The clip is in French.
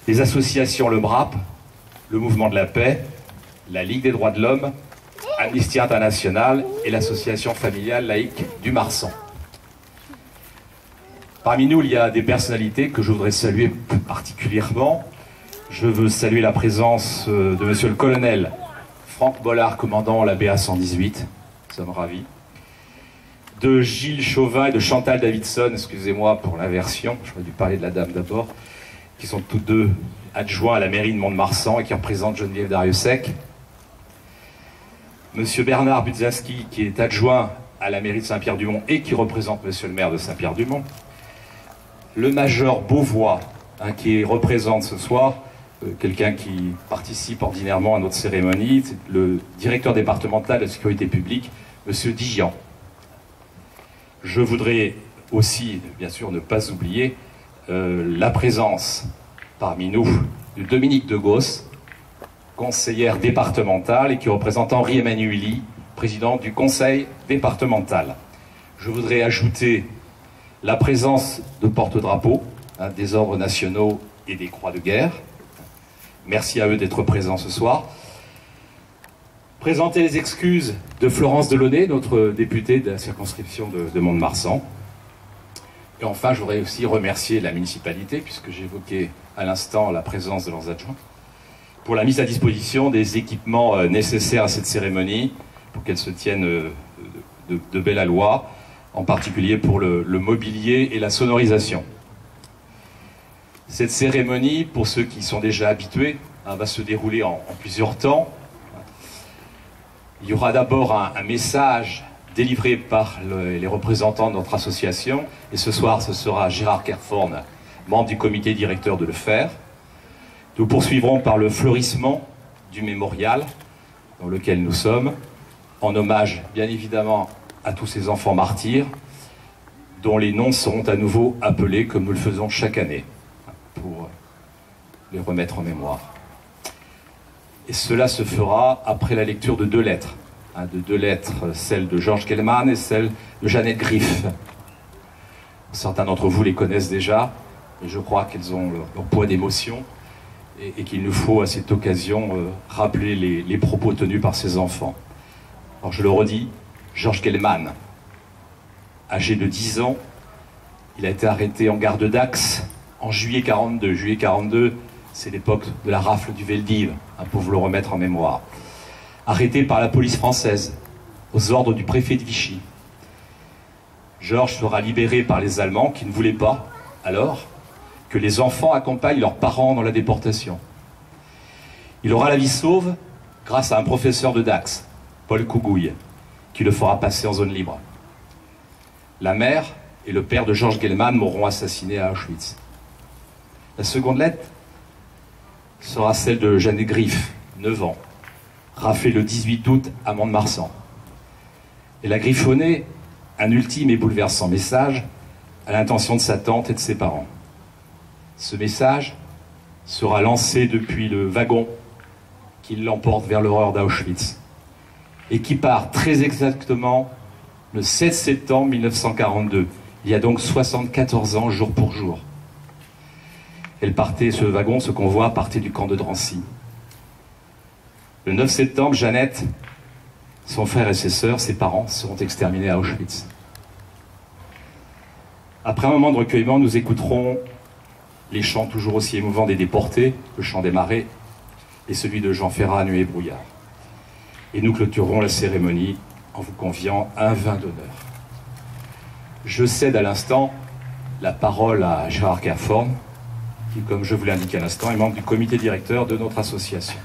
les associations Le BRAP, le Mouvement de la Paix, la Ligue des droits de l'homme, Amnesty International et l'association familiale laïque du Marsan. Parmi nous, il y a des personnalités que je voudrais saluer plus particulièrement. Je veux saluer la présence de monsieur le colonel Franck Bollard, commandant la BA 118, nous sommes ravis. De Gilles Chauvin et de Chantal Davidson, excusez-moi pour l'inversion, j'aurais dû parler de la dame d'abord, qui sont tous deux adjoints à la mairie de Mont-de-Marsan et qui représentent Geneviève Dariussec. Monsieur Bernard Budzinski, qui est adjoint à la mairie de Saint-Pierre-du-Mont et qui représente monsieur le maire de Saint-Pierre-du-Mont. Le major Beauvois, qui représente ce soir, quelqu'un qui participe ordinairement à notre cérémonie, le directeur départemental de la sécurité publique, monsieur Digian. Je voudrais aussi, bien sûr, ne pas oublier la présence parmi nous de Dominique de Gosse, conseillère départementale et qui représente Henri Emmanueli, président du conseil départemental. Je voudrais ajouter la présence de porte-drapeaux, des ordres nationaux et des croix de guerre. Merci à eux d'être présents ce soir. Présenter les excuses de Florence Delaunay, notre députée de la circonscription de Mont-de-Marsan. Et enfin, je voudrais aussi remercier la municipalité, puisque j'évoquais à l'instant la présence de leurs adjoints, pour la mise à disposition des équipements nécessaires à cette cérémonie, pour qu'elle se tienne de belle alloi, en particulier pour le mobilier et la sonorisation. Cette cérémonie, pour ceux qui sont déjà habitués, va se dérouler en plusieurs temps. Il y aura d'abord un message délivré par les représentants de notre association, et ce soir ce sera Gérard Kerforn, membre du comité directeur, de le faire. Nous poursuivrons par le fleurissement du mémorial dans lequel nous sommes, en hommage bien évidemment à tous ces enfants martyrs dont les noms seront à nouveau appelés comme nous le faisons chaque année pour les remettre en mémoire. Et cela se fera après la lecture de deux lettres, celle de Georges Kellman et celle de Jeannette Griff. Certains d'entre vous les connaissent déjà, et je crois qu'elles ont leur poids d'émotion et qu'il nous faut à cette occasion rappeler les propos tenus par ces enfants. Alors je le redis, Georges Kellman, âgé de 10 ans, il a été arrêté en gare de Dax en juillet 42. Juillet 42, c'est l'époque de la rafle du Veldiv, pour vous le remettre en mémoire. Arrêté par la police française, aux ordres du préfet de Vichy. Georges sera libéré par les Allemands qui ne voulaient pas, alors, que les enfants accompagnent leurs parents dans la déportation. Il aura la vie sauve grâce à un professeur de Dax, Paul Kougouille, qui le fera passer en zone libre. La mère et le père de Georges Kellman mourront assassinés à Auschwitz. La seconde lettre sera celle de Jeannette Griff, 9 ans, raflée le 18 août à Mont-de-Marsan. Elle a griffonné un ultime et bouleversant message à l'intention de sa tante et de ses parents. Ce message sera lancé depuis le wagon qui l'emporte vers l'horreur d'Auschwitz et qui part très exactement le 7 septembre 1942, il y a donc 74 ans jour pour jour. Ce wagon, ce convoi, partait du camp de Drancy. Le 9 septembre, Jeannette, son frère et ses sœurs, ses parents, seront exterminés à Auschwitz. Après un moment de recueillement, nous écouterons les chants toujours aussi émouvants des déportés, le chant des marais, et celui de Jean Ferrat, Nuée et brouillard. Et nous clôturerons la cérémonie en vous conviant à un vin d'honneur. Je cède à l'instant la parole à Gérard Kerforn, qui, comme je vous l'ai indiqué à l'instant, est membre du comité directeur de notre association.